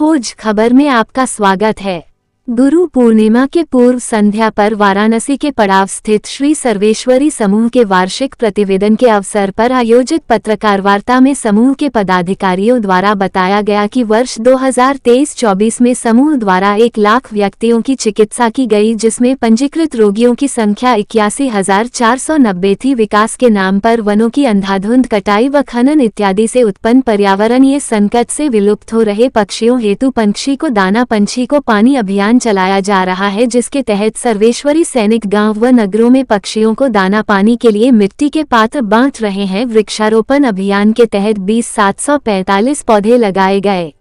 खोज खबर में आपका स्वागत है। गुरु पूर्णिमा के पूर्व संध्या पर वाराणसी के पड़ाव स्थित श्री सर्वेश्वरी समूह के वार्षिक प्रतिवेदन के अवसर पर आयोजित पत्रकार वार्ता में समूह के पदाधिकारियों द्वारा बताया गया कि वर्ष 2023-24 में समूह द्वारा 1 लाख व्यक्तियों की चिकित्सा की गई, जिसमें पंजीकृत रोगियों की संख्या 81,490 थी। विकास के नाम पर वनों की अंधाधुंध कटाई व खनन इत्यादि से उत्पन्न पर्यावरणीय संकट से विलुप्त हो रहे पक्षियों हेतु पंछी को दाना पंछी को पानी अभियान चलाया जा रहा है, जिसके तहत सर्वेश्वरी सैनिक गांव व नगरों में पक्षियों को दाना पानी के लिए मिट्टी के पात्र बांट रहे हैं। वृक्षारोपण अभियान के तहत 20,745 पौधे लगाए गए।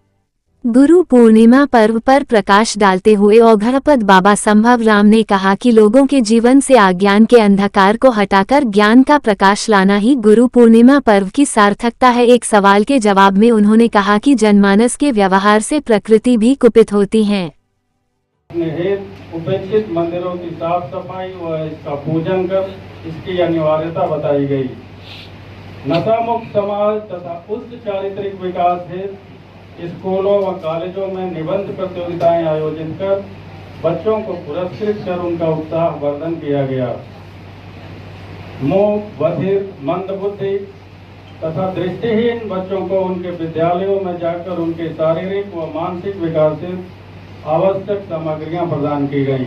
गुरु पूर्णिमा पर्व पर प्रकाश डालते हुए औघड़पद बाबा संभव राम ने कहा कि लोगों के जीवन से अज्ञान के अंधकार को हटाकर ज्ञान का प्रकाश लाना ही गुरु पूर्णिमा पर्व की सार्थकता है। एक सवाल के जवाब में उन्होंने कहा कि जनमानस के व्यवहार से प्रकृति भी कुपित होती है। उपेक्षित मंदिरों की साफ सफाई व इसका पूजन कर इसकी अनिवार्यता बताई गई। नशा मुक्त समाज तथा उच्च चारित्रिक विकास हेतु स्कूलों व कॉलेजों में निबंध प्रतियोगिताएं आयोजित कर बच्चों को पुरस्कृत कर उनका उत्साह वर्धन किया गया। मूक, बधिर, मंदबुद्धि तथा दृष्टिहीन बच्चों को उनके विद्यालयों में जाकर उनके शारीरिक व मानसिक विकास से आवश्यक सामग्रियां प्रदान की गई।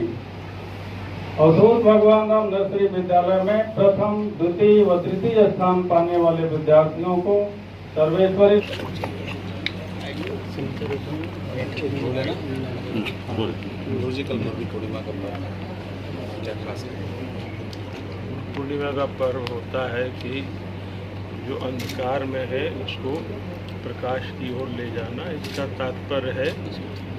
अवधूत भगवान राम नर्सरी विद्यालय में प्रथम, द्वितीय व तृतीय स्थान पाने वाले विद्यार्थियों को सर्वेश्वरी पूर्णिमा का पर्व होता है कि जो अंधकार में है उसको प्रकाश की ओर ले जाना। इसका तात्पर्य है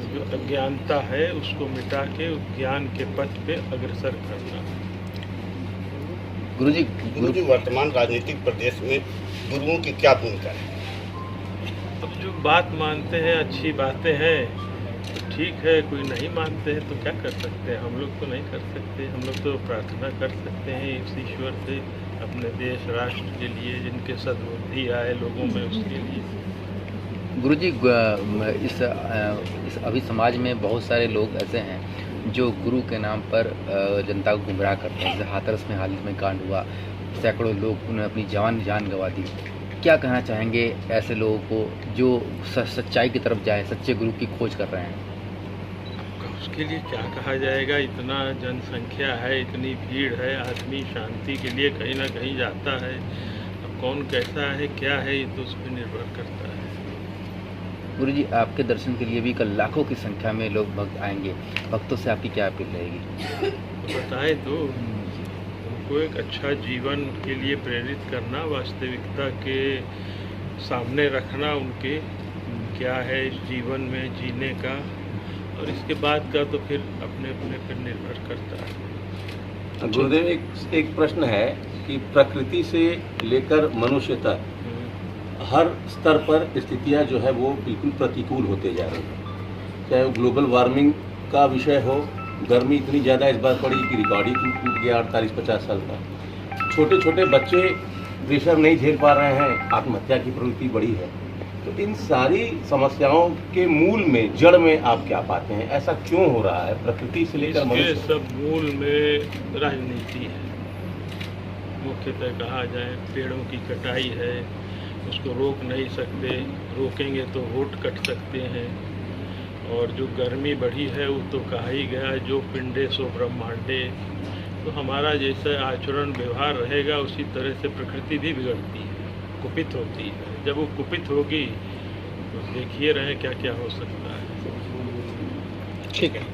जो अज्ञानता है उसको मिटा के ज्ञान के पथ पे अग्रसर करना। गुरुजी वर्तमान राजनीतिक प्रदेश में गुरुओं की क्या भूमिका है? अब जो बात मानते हैं अच्छी बातें हैं तो ठीक है, कोई नहीं मानते हैं तो क्या कर सकते हैं। हम लोग तो नहीं कर सकते। हम लोग तो प्रार्थना कर सकते हैं इस ईश्वर से अपने देश राष्ट्र के लिए, जिनके सद्बुद्धि आए लोगों में उसके लिए। गुरुजी, इस अभी समाज में बहुत सारे लोग ऐसे हैं जो गुरु के नाम पर जनता को गुमराह करते हैं। जैसे हाथरस में हाल ही में कांड हुआ, सैकड़ों लोग उन्हें अपनी जान गंवा दी। क्या कहना चाहेंगे ऐसे लोगों को जो सच्चाई की तरफ जाए, सच्चे गुरु की खोज कर रहे हैं? उसके लिए क्या कहा जाएगा। इतना जनसंख्या है, इतनी भीड़ है, आदमी शांति के लिए कहीं ना कहीं जाता है। अब कौन कैसा है क्या है ये तो उस पर निर्भर करता है। गुरुजी, आपके दर्शन के लिए भी कल लाखों की संख्या में लोग भक्त आएंगे। भक्तों से आपकी क्या अपील रहेगी? बताए तो उनको एक अच्छा जीवन के लिए प्रेरित करना, वास्तविकता के सामने रखना उनके क्या है इस जीवन में जीने का, और इसके बाद का तो फिर अपने अपने पर निर्भर करता है। गुरुदेव, एक प्रश्न है कि प्रकृति से लेकर मनुष्य तक हर स्तर पर स्थितियां जो है वो बिल्कुल प्रतिकूल होते जा रही हैं। चाहे वो ग्लोबल वार्मिंग का विषय हो, गर्मी इतनी ज़्यादा इस बार पड़ी कि रिकॉर्ड ही टूट गया 48-50 साल का। छोटे छोटे बच्चे प्रेशर नहीं झेल पा रहे हैं, आत्महत्या की प्रवृत्ति बढ़ी है। तो इन सारी समस्याओं के मूल में, जड़ में आप क्या पाते हैं? ऐसा क्यों हो रहा है? प्रकृति से लेकर मनुष्य सब मूल में राजनीति है। मुख्यतः कहा जाए पेड़ों की कटाई है, उसको रोक नहीं सकते, रोकेंगे तो वोट कट सकते हैं। और जो गर्मी बढ़ी है वो तो कहा ही गया, जो पिंडे सो ब्रह्मांडे। तो हमारा जैसा आचरण व्यवहार रहेगा उसी तरह से प्रकृति भी बिगड़ती है, कुपित होती है। जब वो कुपित होगी तो देखिए रहे क्या क्या हो सकता है। ठीक है।